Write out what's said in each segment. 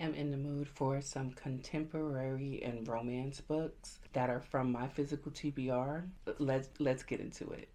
am in the mood for some contemporary and romance books that are from my physical TBR. Let's get into it.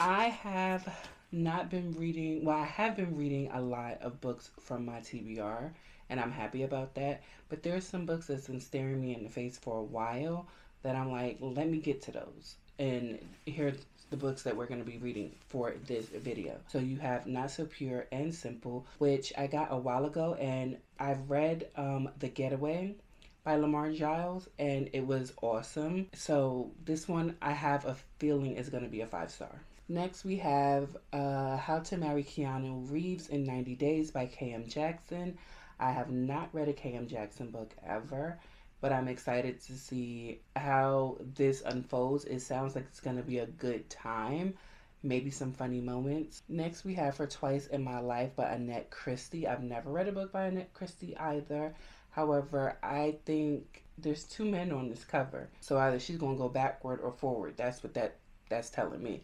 I have not been reading, well, I have been reading a lot of books from my TBR, and I'm happy about that. But there's some books that's been staring me in the face for a while that I'm like, let me get to those. And here's the books that we're going to be reading for this video. So you have Not So Pure and Simple, which I got a while ago, and I've read The Getaway by Lamar Giles, and it was awesome. So this one I have a feeling is going to be a 5-star. Next, we have How to Marry Keanu Reeves in 90 Days by K.M. Jackson. I have not read a K.M. Jackson book ever, but I'm excited to see how this unfolds. It sounds like it's going to be a good time, maybe some funny moments. Next, we have For Twice in My Life by Annette Christie. I've never read a book by Annette Christie either. However, I think there's two men on this cover, so either she's going to go backward or forward. That's what that's telling me.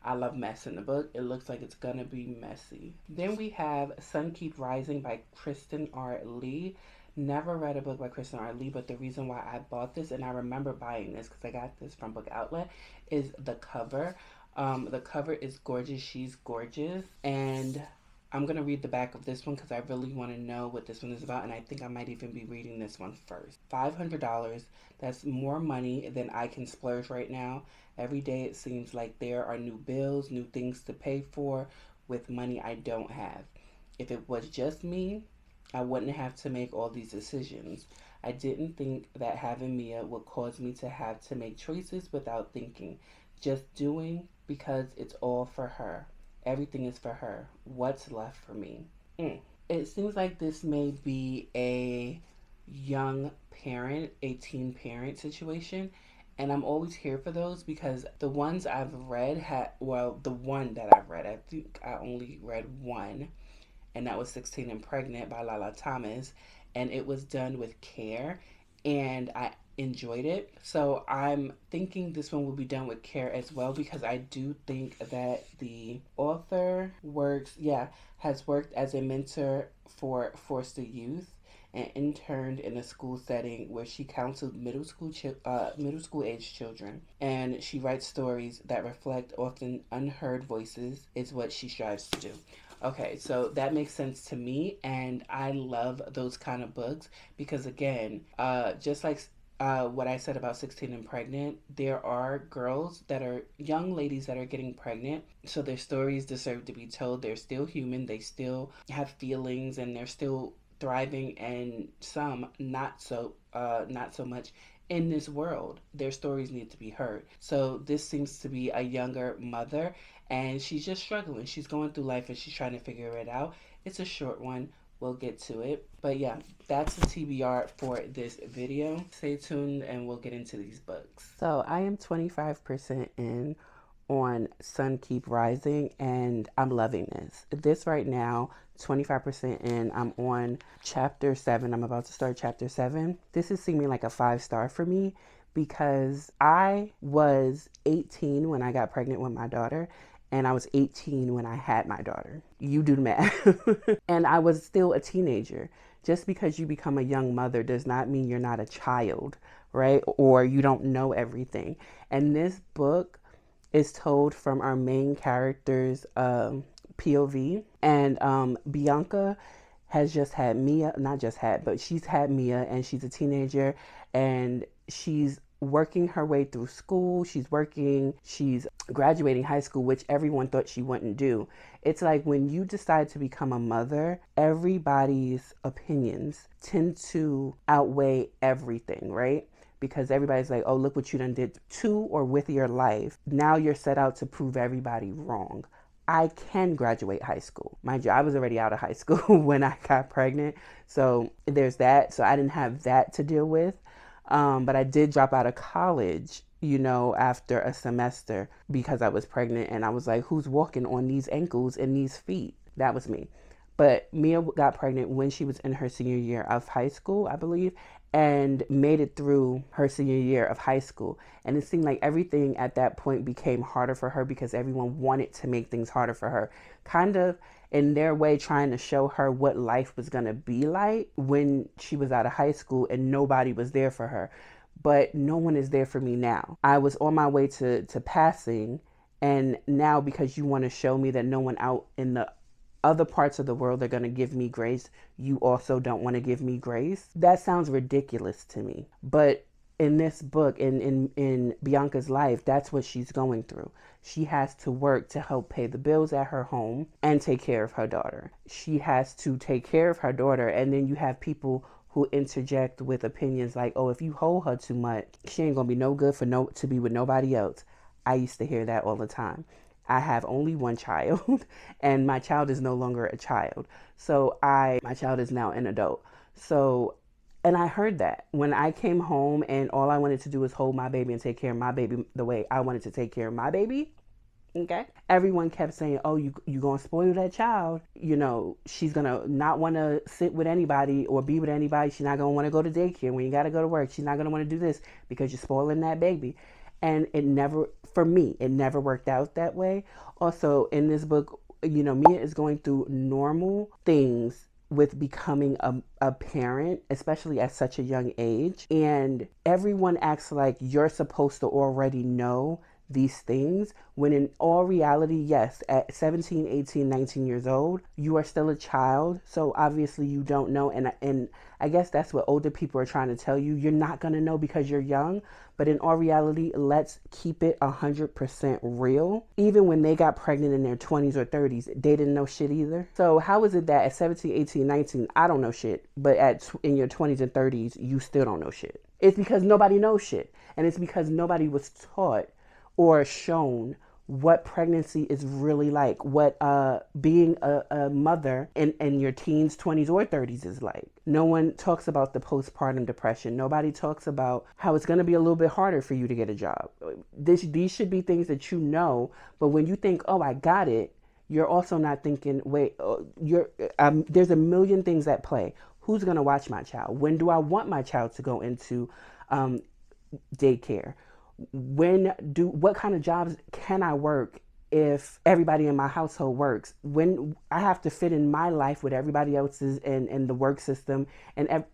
I love mess in the book. It looks like it's gonna be messy. Then we have Sun Keep Rising by Kristen R. Lee. Never read a book by Kristen R. Lee, but the reason why I bought this, and I remember buying this because I got this from Book Outlet, is the cover. The cover is gorgeous. She's gorgeous. And I'm going to read the back of this one because I really want to know what this one is about, and I think I might even be reading this one first. $500, that's more money than I can splurge right now. Every day it seems like there are new bills, new things to pay for with money I don't have. If it was just me, I wouldn't have to make all these decisions. I didn't think that having Mia would cause me to have to make choices without thinking. Just doing because it's all for her. Everything is for her. What's left for me? It seems like this may be a young parent, a teen parent situation. And I'm always here for those because the ones I've read the one that I've read, I think I only read one. And that was 16 and Pregnant by Lala Thomas. And it was done with care. And I enjoyed it. So I'm thinking this one will be done with care as well because I do think that the author has worked as a mentor for foster youth and interned in a school setting where she counseled middle school age children, and she writes stories that reflect often unheard voices is what she strives to do. Okay, so that makes sense to me, and I love those kind of books because again, just like what I said about 16 and Pregnant, there are girls that are young ladies that are getting pregnant, so their stories deserve to be told. They're still human, they still have feelings, and they're still thriving, and some not so much in this world. Their stories need to be heard. So this seems to be a younger mother, and she's just struggling. She's going through life and she's trying to figure it out. It's a short one. We'll get to it. But yeah, that's the TBR for this video. Stay tuned and we'll get into these books. So I am 25% in on Sun Keep Rising, and I'm loving this. This right now, 25% in, I'm on chapter 7. I'm about to start chapter 7. This is seeming like a 5-star for me because I was 18 when I got pregnant with my daughter, and I was 18 when I had my daughter. You do the math. And I was still a teenager. Just because you become a young mother does not mean you're not a child, right? Or you don't know everything. And this book is told from our main character's POV. And Bianca has just had Mia, but she's had Mia, and she's a teenager, and she's working her way through school. She's graduating high school, which everyone thought she wouldn't do. It's like when you decide to become a mother, everybody's opinions tend to outweigh everything, right? Because everybody's like, oh, look what you done did to or with your life. Now you're set out to prove everybody wrong. I can graduate high school. Mind you, I was already out of high school when I got pregnant. So there's that. So I didn't have that to deal with. But I did drop out of college, after a semester because I was pregnant. And I was like, who's walking on these ankles and these feet? That was me. But Mia got pregnant when she was in her senior year of high school, I believe, and made it through her senior year of high school. And it seemed like everything at that point became harder for her because everyone wanted to make things harder for her. Kind of in their way trying to show her what life was going to be like when she was out of high school and nobody was there for her. But no one is there for me now. I was on my way to passing, and now because you want to show me that no one out in the other parts of the world are going to give me grace, you also don't want to give me grace. That sounds ridiculous to me. But in this book, in Bianca's life, that's what she's going through. She has to work to help pay the bills at her home and take care of her daughter. She has to take care of her daughter, and then you have people who interject with opinions like, oh, if you hold her too much, she ain't gonna be no good to be with nobody else. I used to hear that all the time. I have only one child and my child is no longer a child. So my child is now an adult. So, and I heard that when I came home and all I wanted to do was hold my baby and take care of my baby the way I wanted to take care of my baby. Okay. Everyone kept saying, oh, you going to spoil that child. You know, she's going to not want to sit with anybody or be with anybody. She's not going to want to go to daycare when you got to go to work. She's not going to want to do this because you're spoiling that baby. And it never worked out that way. Also, in this book, you know, Mia is going through normal things with becoming a parent, especially at such a young age. And everyone acts like you're supposed to already know these things, when in all reality, yes, at 17, 18, 19 years old, you are still a child. So obviously you don't know. And I guess that's what older people are trying to tell you. You're not going to know because you're young. But in all reality, let's keep it 100% real. Even when they got pregnant in their 20s or 30s, they didn't know shit either. So how is it that at 17, 18, 19, I don't know shit, but in your 20s and 30s, you still don't know shit? It's because nobody knows shit. And it's because nobody was taught or shown what pregnancy is really like, what being a mother in your teens, 20s, or 30s is like. No one talks about the postpartum depression. Nobody talks about how it's going to be a little bit harder for you to get a job. These should be things that you know, but when you think, oh, I got it, you're also not thinking, wait, there's a million things at play. Who's going to watch my child? When do I want my child to go into daycare? What kind of jobs can I work if everybody in my household works? When I have to fit in my life with everybody else's and the work system, and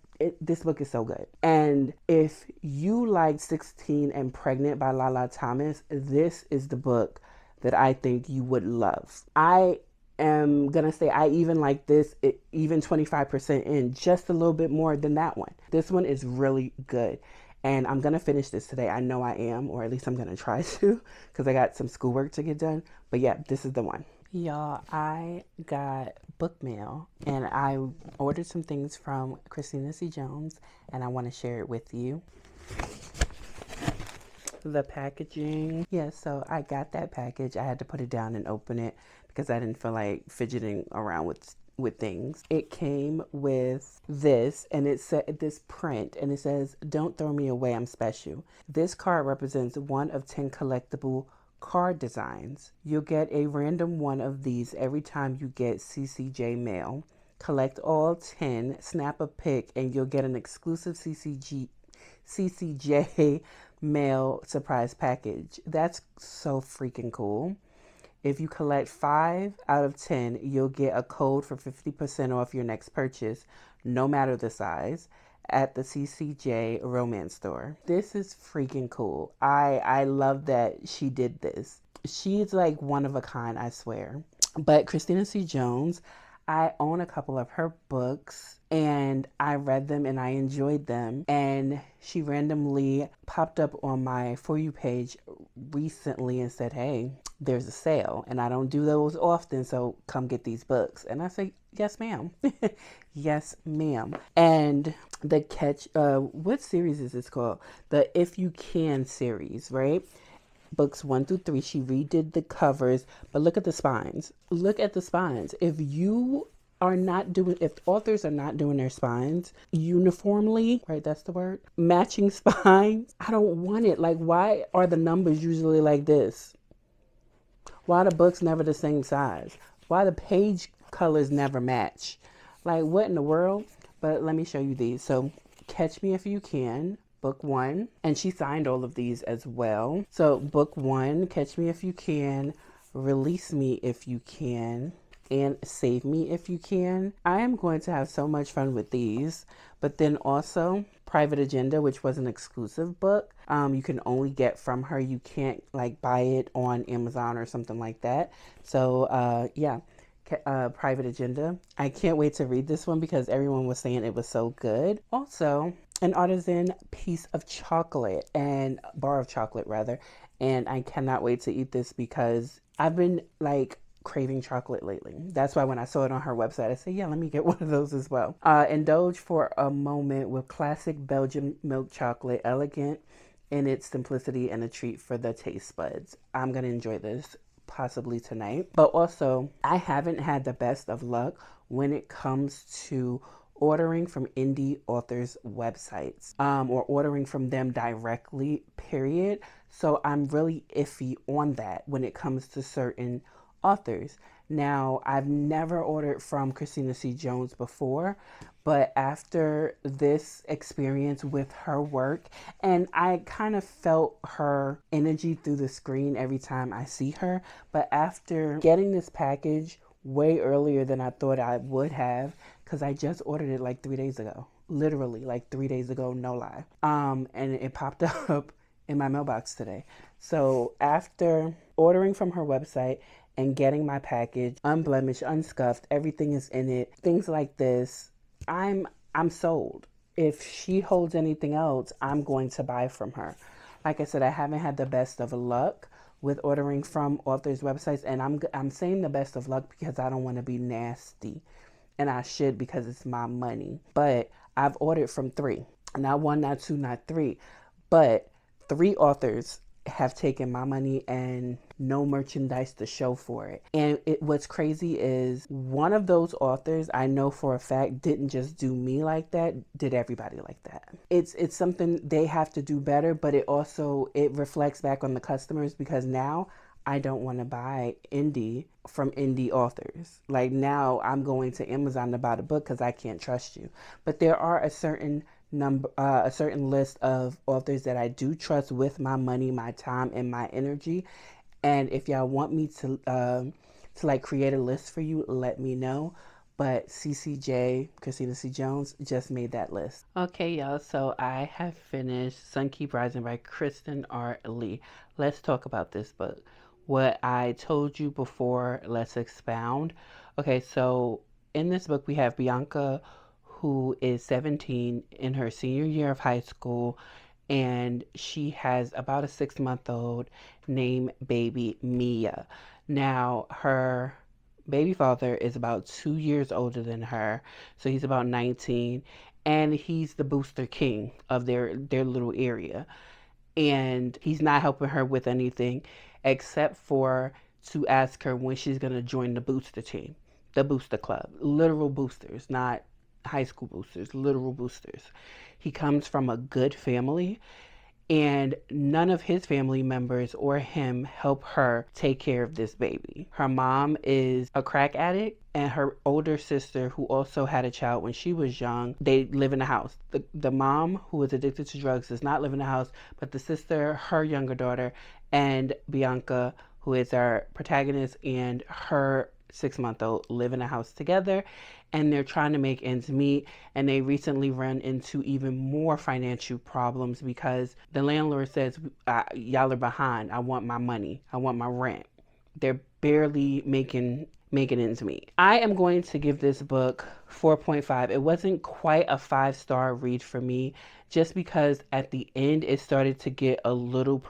this book is so good. And if you like 16 and Pregnant by Lala Thomas, this is the book that I think you would love. I am gonna say I even like this, even 25% in, just a little bit more than that one. This one is really good. And I'm going to finish this today. I know I am, or at least I'm going to try to, because I got some schoolwork to get done. But yeah, this is the one. Y'all, I got book mail, and I ordered some things from Christina C. Jones, and I want to share it with you. The packaging. Yeah, so I got that package. I had to put it down and open it because I didn't feel like fidgeting around with things. It came with this, and it said this print, and it says, "Don't throw me away, I'm special." This card represents one of 10 collectible card designs. You'll get a random one of these every time you get CCJ mail. Collect all 10, snap a pic, and you'll get an exclusive CCJ mail surprise package. That's so freaking cool. If you collect 5 out of 10, you'll get a code for 50% off your next purchase, no matter the size, at the CCJ Romance Store. This is freaking cool. I love that she did this. She's like one of a kind, I swear. But Christina C. Jones, I own a couple of her books, and I read them and I enjoyed them. And she randomly popped up on my For You page recently and said, hey, there's a sale, and I don't do those often, so come get these books. And I say, yes, ma'am. Yes, ma'am. And the what series is this called? The If You Can series, right? Books 1 through 3. She redid the covers, but look at the spines. Look at the spines. If authors are not doing their spines uniformly, right? That's the word. Matching spines. I don't want it. Like, why are the numbers usually like this? Why are the books never the same size? Why the page colors never match. Like, what in the world? But let me show you these. So, Catch Me If You Can, book 1. And she signed all of these as well. So, book 1, Catch Me If You Can, Release Me If You Can, and Save Me If You Can. I am going to have so much fun with these. But then also Private Agenda, which was an exclusive book. You can only get from her. You can't like buy it on Amazon or something like that. So yeah, Private Agenda. I can't wait to read this one because everyone was saying it was so good. Also, An Artisan Piece of Chocolate, and bar of chocolate rather. And I cannot wait to eat this because I've been like craving chocolate lately. That's why when I saw it on her website, I said, yeah, let me get one of those as well. Indulge for a moment with classic Belgian milk chocolate, elegant in its simplicity and a treat for the taste buds. I'm going to enjoy this possibly tonight. But also, I haven't had the best of luck when it comes to ordering from indie authors' websites or ordering from them directly, period. So I'm really iffy on that when it comes to certain authors. Now, I've never ordered from Christina C. Jones before, but after this experience with her work, and I kind of felt her energy through the screen every time I see her, but after getting this package way earlier than I thought I would have, because I just ordered it like 3 days ago, literally like 3 days ago, no lie. And it popped up in my mailbox today. So after ordering from her website and getting my package unblemished, unscuffed, everything is in it, things like this, I'm sold. If she holds anything else, I'm going to buy from her. Like I said, I haven't had the best of luck with ordering from authors' websites, and I'm saying the best of luck because I don't want to be nasty, and I should because it's my money. But I've ordered from 3, not 1, not 2, not 3, but 3 authors have taken my money and no merchandise to show for it. And what's crazy is one of those authors, I know for a fact, didn't just do me like that, did everybody like that. It's something they have to do better, but it reflects back on the customers because now I don't want to buy from indie authors. Like now I'm going to Amazon to buy the book because I can't trust you. But there are a certain list of authors that I do trust with my money, my time, and my energy. And if y'all want me to like create a list for you, let me know. But CCJ, Christina C. Jones, just made that list. Okay, y'all. So I have finished Sun Keep Rising by Kristen R. Lee. Let's talk about this book. What I told you before, let's expound. Okay, so in this book we have Bianca, who is 17 in her senior year of high school, and she has about a 6-month-old named baby Mia. Now, her baby father is about 2 years older than her, so he's about 19, and he's the booster king of their little area. And he's not helping her with anything except for to ask her when she's going to join the booster team, the booster club. Literal boosters, not high school boosters, literal boosters. He comes from a good family, and none of his family members or him help her take care of this baby. Her mom is a crack addict, and her older sister, who also had a child when she was young, they live in the house. The mom, who is addicted to drugs, does not live in the house, but the sister, her younger daughter, and Bianca, who is our protagonist, and her 6-month-old live in a house together, and they're trying to make ends meet. And they recently run into even more financial problems because the landlord says, y'all are behind. I want my money. I want my rent. They're barely making ends meet. I am going to give this book 4.5. It wasn't quite a 5-star read for me just because at the end it started to get a little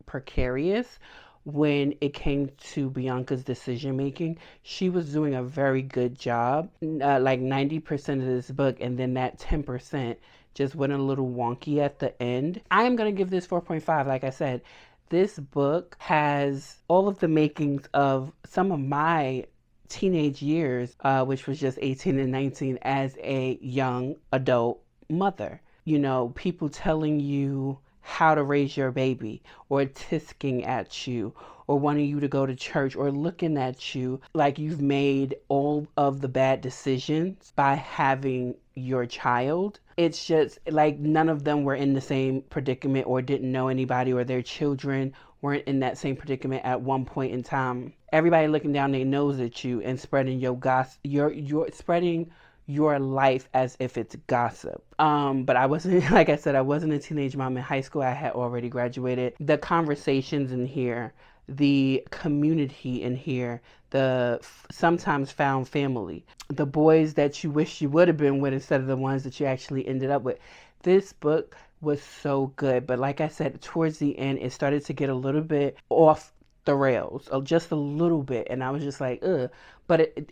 precarious. When it came to Bianca's decision making, she was doing a very good job, like 90% of this book, and then that 10% just went a little wonky at the end. I am going to give this 4.5. Like I said, this book has all of the makings of some of my teenage years, which was just 18 and 19 as a young adult mother. You know, people telling you how to raise your baby, or tisking at you, or wanting you to go to church or looking at you like you've made all of the bad decisions by having your child. It's just like none of them were in the same predicament or didn't know anybody, or their children weren't in that same predicament at one point in time. Everybody looking down their nose at you and spreading your gossip, you're spreading your life as if it's gossip. But I wasn't, like I said, I wasn't a teenage mom in high school. I had already graduated. The conversations in here, the community in here, the sometimes found family, the boys that you wish you would have been with instead of the ones that you actually ended up with. This book was so good. But like I said, towards the end, it started to get a little bit off the rails, just a little bit. And I was just like, ugh.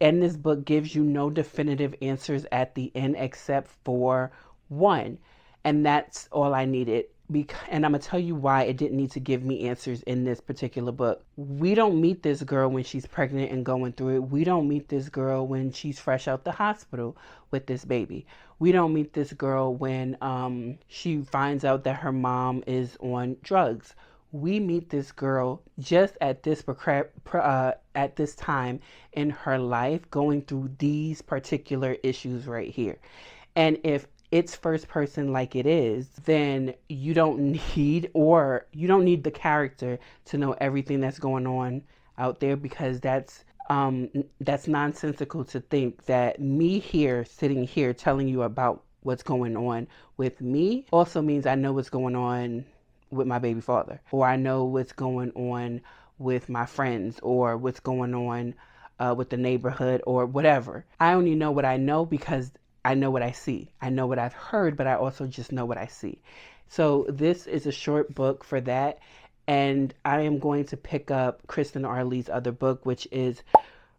And this book gives you no definitive answers at the end except for one. And that's all I needed. And I'm going to tell you why it didn't need to give me answers in this particular book. We don't meet this girl when she's pregnant and going through it. We don't meet this girl when she's fresh out the hospital with this baby. We don't meet this girl when she finds out that her mom is on drugs. We meet this girl just at this time in her life going through these particular issues right here. And if it's first person like it is, then you don't need the character to know everything that's going on out there, because that's nonsensical to think that me here sitting here telling you about what's going on with me also means I know what's going on with my baby father, or I know what's going on with my friends, or what's going on with the neighborhood, or whatever. I only know what I know because I know what I see. I know what I've heard, but I also just know what I see. So this is a short book for that. And I am going to pick up Kristen Arley's other book, which is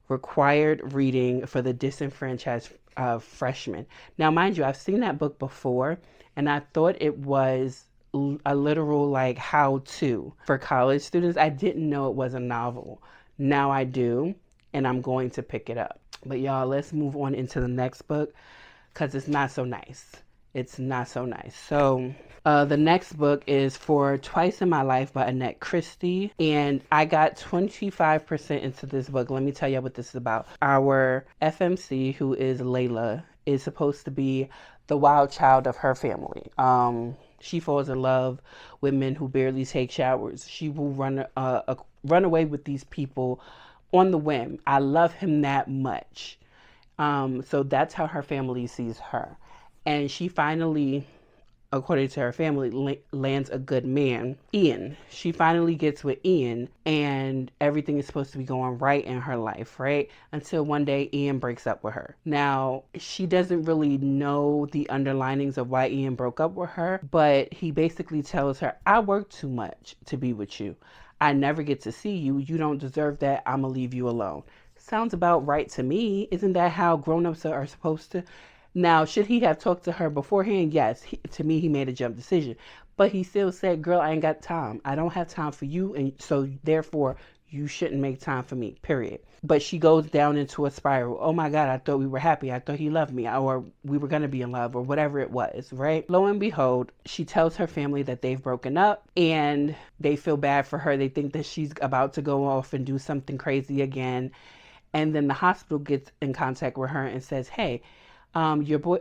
Required Reading for the Disenfranchised Freshman. Now, mind you, I've seen that book before, and I thought it was a literal like how-to for college students. I didn't know it was a novel. Now I do, and I'm going to pick it up. But y'all, let's move on into the next book, because it's not so nice. It's not so nice. So the next book is For Twice in My Life by Annette Christie. And I got 25% into this book. Let me tell you what this is about. Our FMC, who is Layla, is supposed to be the wild child of her family. She falls in love with men who barely take showers. She will run away with these people on the whim. I love him that much. So that's how her family sees her. And she finally, according to her family, lands a good man, Ian. She finally gets with Ian, and everything is supposed to be going right in her life, right? Until one day Ian breaks up with her. Now, she doesn't really know the underlinings of why Ian broke up with her, but he basically tells her, I work too much to be with you. I never get to see you. You don't deserve that. I'm going to leave you alone. Sounds about right to me. Isn't that how grown-ups are supposed to? Now, should he have talked to her beforehand? Yes. To me, he made a jump decision. But he still said, girl, I ain't got time. I don't have time for you. And so, therefore, you shouldn't make time for me, period. But she goes down into a spiral. Oh, my God, I thought we were happy. I thought he loved me. Or we were going to be in love, or whatever it was, right? Lo and behold, she tells her family that they've broken up, and they feel bad for her. They think that she's about to go off and do something crazy again. And then the hospital gets in contact with her and says, hey, your boy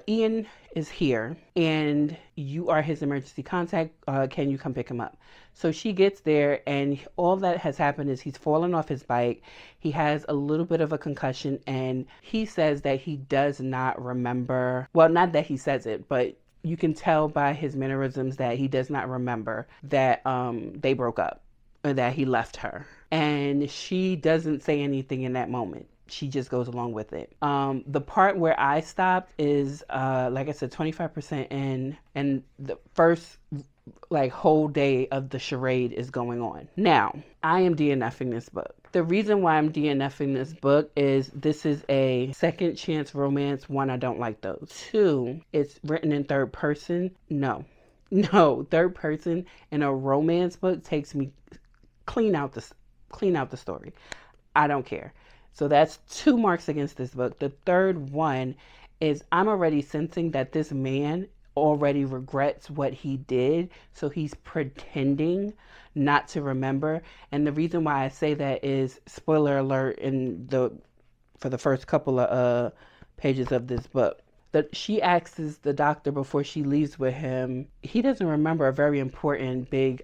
Ian is here, and you are his emergency contact. Can you come pick him up? So she gets there, and all that has happened is he's fallen off his bike. He has a little bit of a concussion, and he says that he does not remember. Well, not that he says it, but you can tell by his mannerisms that he does not remember that they broke up, or that he left her. And she doesn't say anything in that moment. She just goes along with it. The part where I stopped is, like I said, 25% in, and the first whole day of the charade is going on. Now, I am DNFing this book. The reason why I'm DNFing this book is this is a second chance romance. One, I don't like those. Two, it's written in third person. No, third person in a romance book takes me clean out the story. I don't care. So that's 2 marks against this book. The third one is I'm already sensing that this man already regrets what he did. So he's pretending not to remember. And the reason why I say that is, spoiler alert, for the first couple of pages of this book, that she asks the doctor before she leaves with him. He doesn't remember a very important big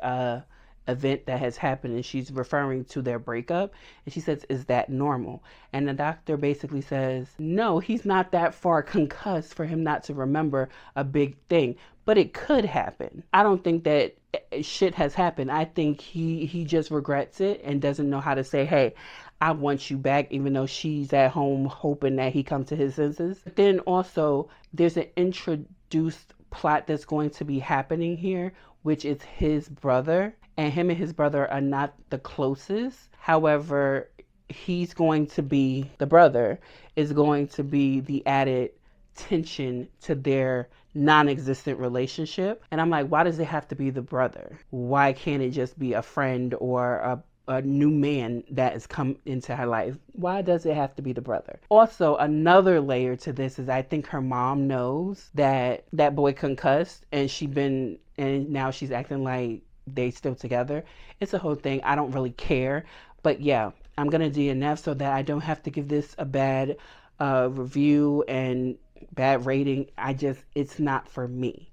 event that has happened, and she's referring to their breakup, and she says, is that normal? And the doctor basically says, no, he's not that far concussed for him not to remember a big thing, but it could happen. I don't think that shit has happened. I think he just regrets it and doesn't know how to say, hey, I want you back, even though she's at home hoping that he comes to his senses. But then also there's an introduced plot that's going to be happening here, which is his brother, and him and his brother are not the closest. However, the brother is going to be the added tension to their non-existent relationship. And I'm like, why does it have to be the brother? Why can't it just be a friend or a new man that has come into her life? Why does it have to be the brother? Also, another layer to this is I think her mom knows that that boy concussed, and now she's acting like they still together. It's a whole thing. I don't really care. But yeah, I'm going to DNF so that I don't have to give this a bad review and bad rating. It's not for me.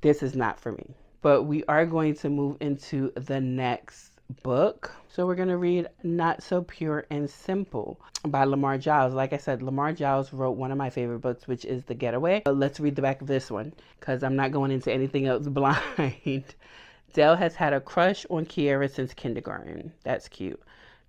This is not for me. But we are going to move into the next book. So we're going to read Not So Pure and Simple by Lamar Giles. Like I said, Lamar Giles wrote one of my favorite books, which is The Getaway. Let's read the back of this one because I'm not going into anything else blind. Dell has had a crush on Kiera since kindergarten. That's cute.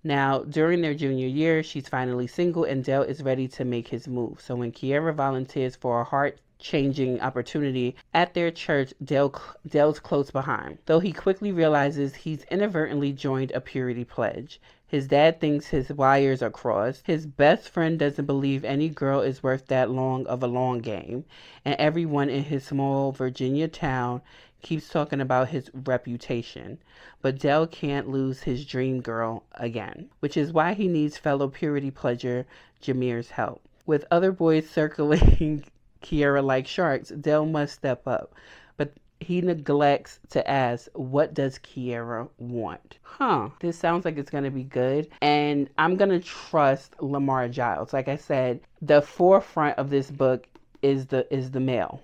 Now, during their junior year, she's finally single and Dell is ready to make his move. So when Kiera volunteers for a heart-changing opportunity at their church, Dell's close behind. Though he quickly realizes he's inadvertently joined a purity pledge. His dad thinks his wires are crossed. His best friend doesn't believe any girl is worth that long of a long game. And everyone in his small Virginia town keeps talking about his reputation. But Dell can't lose his dream girl again, which is why he needs fellow purity pledger Jameer's help. With other boys circling Kiera like sharks, Dell must step up. But he neglects to ask, what does Kiera want? This sounds like it's going to be good. And I'm going to trust Lamar Giles. Like I said, the forefront of this book is the male.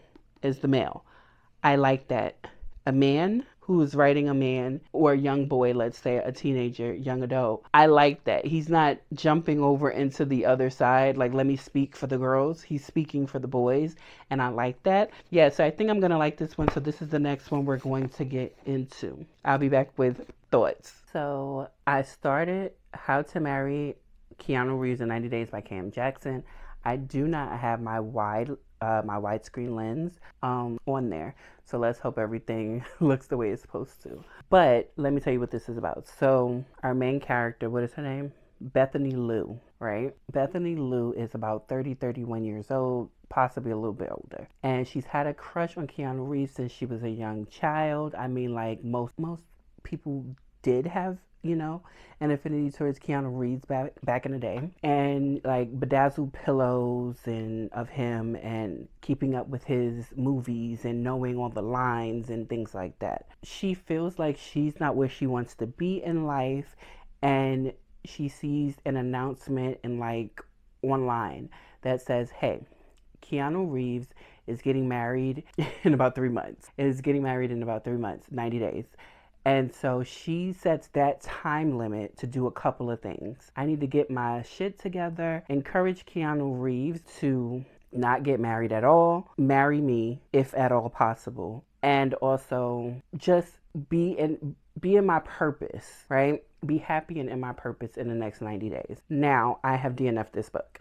I like that. A man who is writing a man or a young boy, let's say a teenager, young adult. I like that. He's not jumping over into the other side, like, let me speak for the girls. He's speaking for the boys, and I like that. Yeah, so I think I'm going to like this one. So this is the next one we're going to get into. I'll be back with thoughts. So I started How to Marry Keanu Reeves in 90 Days by Cam Jackson. I do not have my widescreen lens on there. So let's hope everything looks the way it's supposed to. But let me tell you what this is about. So our main character, what is her name? Bethany Lou, right? Bethany Lou is about 31 years old, possibly a little bit older. And she's had a crush on Keanu Reeves since she was a young child. I mean, like most people did have, an affinity towards Keanu Reeves back in the day, and like bedazzled pillows and of him and keeping up with his movies and knowing all the lines and things like that. She feels like she's not where she wants to be in life, and she sees an announcement online that says, hey, Keanu Reeves is getting married in about 3 months. 90 days. And so she sets that time limit to do a couple of things. I need to get my shit together, encourage Keanu Reeves to not get married at all, marry me if at all possible, and also just be in my purpose, right? Be happy and in my purpose in the next 90 days. Now, I have DNF'd this book.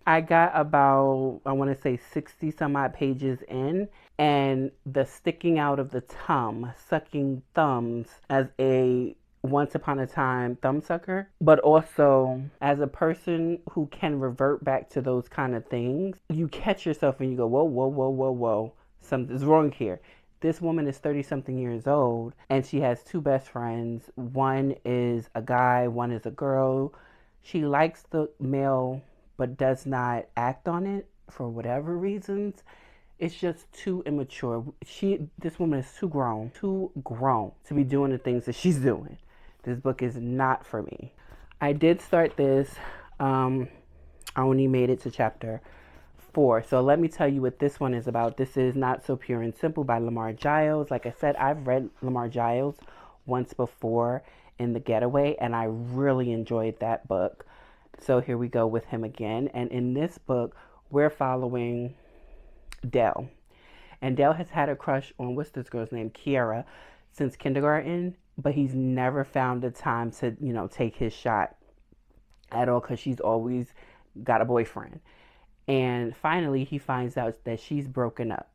I got about, I want to say 60 some odd pages in, and the sticking out of the tongue, sucking thumbs as a once upon a time thumb sucker, but also as a person who can revert back to those kind of things, you catch yourself and you go, whoa, something's wrong here. This woman is 30-something years old, and she has two best friends. One is a guy, one is a girl. She likes the male, but does not act on it for whatever reasons. It's just too immature. This woman is too grown to be doing the things that she's doing. This book is not for me. I did start this. I only made it to chapter 4. So let me tell you what this one is about. This is Not So Pure and Simple by Lamar Giles. Like I said, I've read Lamar Giles once before in The Getaway, and I really enjoyed that book. So here we go with him again. And in this book, we're following Dell. And Dell has had a crush on, what's this girl's name? Kiara, since kindergarten, but he's never found the time to, take his shot at all because she's always got a boyfriend. And finally, he finds out that she's broken up.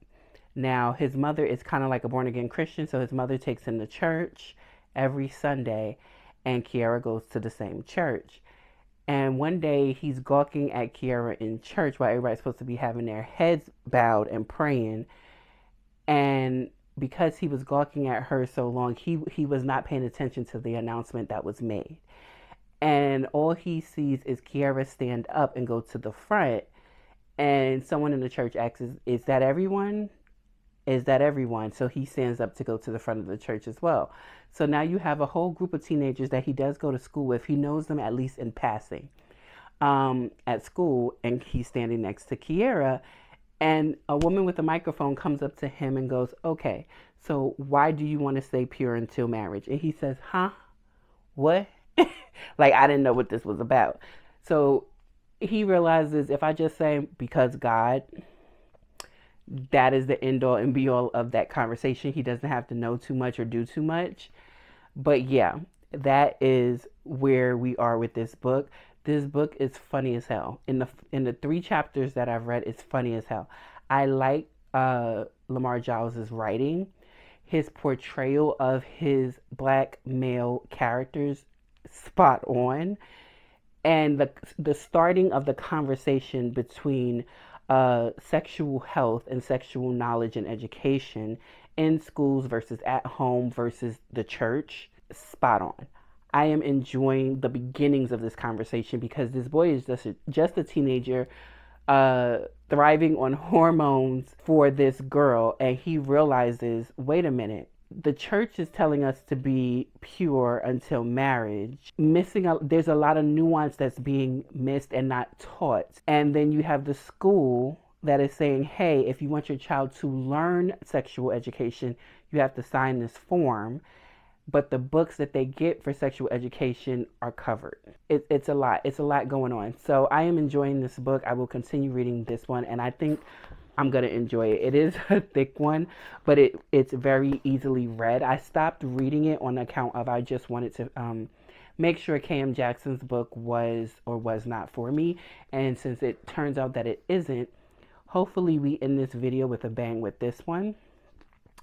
Now, his mother is kind of like a born again Christian, so his mother takes him to church every Sunday, and Kiara goes to the same church. And one day, he's gawking at Kiara in church while everybody's supposed to be having their heads bowed and praying. And because he was gawking at her so long, he was not paying attention to the announcement that was made. And all he sees is Kiara stand up and go to the front. And someone in the church asks, is that everyone? Is that everyone? So he stands up to go to the front of the church as well. So now you have a whole group of teenagers that he does go to school with. He knows them at least in passing at school, and he's standing next to Kiara. And a woman with a microphone comes up to him and goes, okay, so why do you want to stay pure until marriage? And he says, huh? What? Like, I didn't know what this was about. So he realizes if I just say because God, that is the end all and be all of that conversation. He doesn't have to know too much or do too much. But yeah, that is where we are with this book. This book is funny as hell. In the 3 chapters that I've read, it's funny as hell. I like Lamar Giles' writing. His portrayal of his black male characters, spot on. And the starting of the conversation between sexual health and sexual knowledge and education in schools versus at home versus the church, spot on. I am enjoying the beginnings of this conversation because this boy is just a teenager thriving on hormones for this girl, and he realizes, wait a minute, the church is telling us to be pure until marriage. There's a lot of nuance that's being missed and not taught. And then you have the school that is saying, hey, if you want your child to learn sexual education, you have to sign this form. But the books that they get for sexual education are covered. It's a lot. It's a lot going on. So I am enjoying this book. I will continue reading this one, and I think I'm going to enjoy it. It is a thick one, but it's very easily read. I stopped reading it on account of I just wanted to make sure KM Jackson's book was or was not for me. And since it turns out that it isn't, hopefully we end this video with a bang with this one.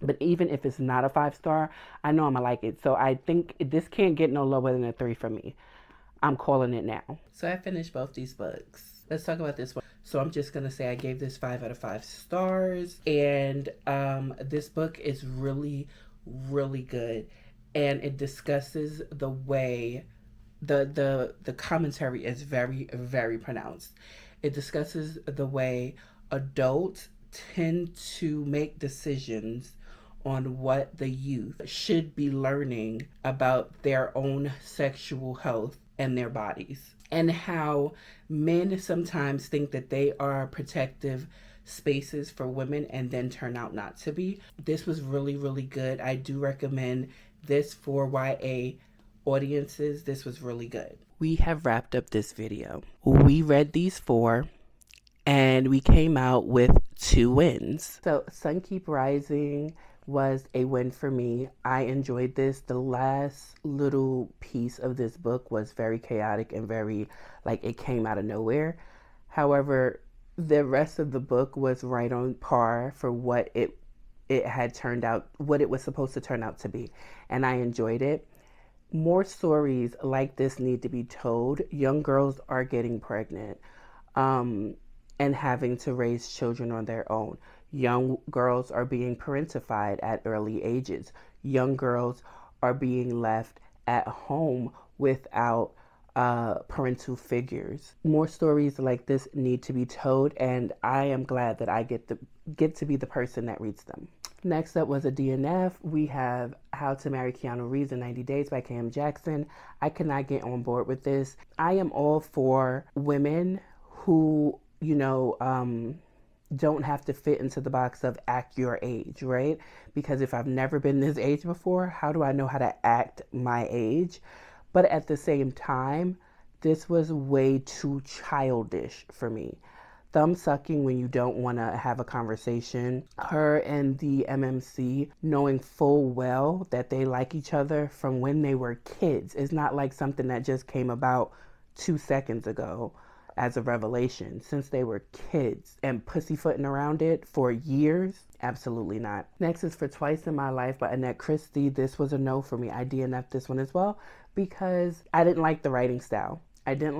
But even if it's not a 5-star, I know I'm going to like it. So I think this can't get no lower than a 3 from me. I'm calling it now. So I finished both these books. Let's talk about this one. So I'm just going to say I gave this 5 out of 5 stars. And this book is really, really good. And it discusses the way the commentary is very, very pronounced. It discusses the way adults tend to make decisions on what the youth should be learning about their own sexual health and their bodies, and how men sometimes think that they are protective spaces for women and then turn out not to be. This was really, really good. I do recommend this for YA audiences. This was really good. We have wrapped up this video. We read these 4 and we came out with 2 wins. So Sun Keep Rising was a win for me. I enjoyed this. The last little piece of this book was very chaotic and very, like, it came out of nowhere. However, the rest of the book was right on par for what it had turned out, what it was supposed to turn out to be. And I enjoyed it. More stories like this need to be told. Young girls are getting pregnant and having to raise children on their own. Young girls are being parentified at early ages. Young girls are being left at home without parental figures. More stories like this need to be told, and I am glad that I get get to be the person that reads them. Next up was a DNF. We have How to Marry Keanu Reeves in 90 Days by Cam Jackson. I cannot get on board with this. I am all for women who, don't have to fit into the box of act your age, right? Because if I've never been this age before, how do I know how to act my age? But at the same time, this was way too childish for me. Thumb sucking when you don't want to have a conversation. Her and the MMC knowing full well that they like each other from when they were kids. It's not like something that just came about 2 seconds ago as a revelation. Since they were kids and pussyfooting around it for years, absolutely not. Next is For Twice in My Life by Annette Christie. This was a no for me. I DNF'd this one as well because I didn't like the writing style. And I didn't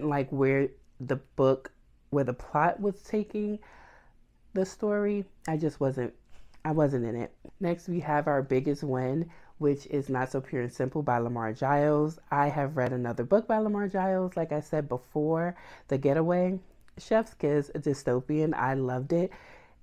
like where the plot was taking the story. I wasn't in it. Next, we have Our Biggest Win, which is Not So Pure and Simple by Lamar Giles. I have read another book by Lamar Giles, like I said before, The Getaway. Chef's Kiss, dystopian. I loved it.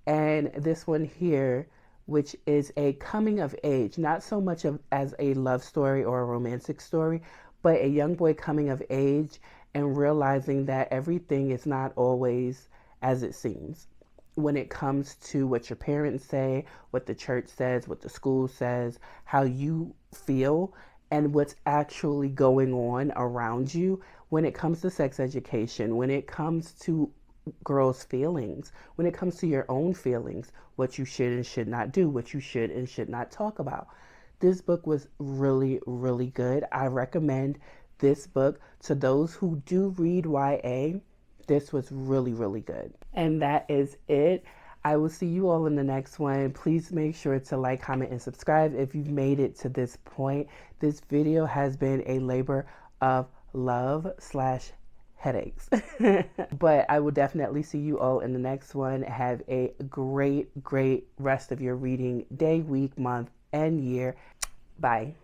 And this one here, which is a coming of age, not so much as a love story or a romantic story, but a young boy coming of age and realizing that everything is not always as it seems when it comes to what your parents say, what the church says, what the school says, how you feel, and what's actually going on around you when it comes to sex education, when it comes to girls' feelings, when it comes to your own feelings, what you should and should not do, what you should and should not talk about. This book was really, really good. I recommend this book to those who do read YA. This was really, really good. And that is it. I will see you all in the next one. Please make sure to like, comment, and subscribe if you've made it to this point. This video has been a labor of love/headaches. But I will definitely see you all in the next one. Have a great, great rest of your reading day, week, month, and year. Bye.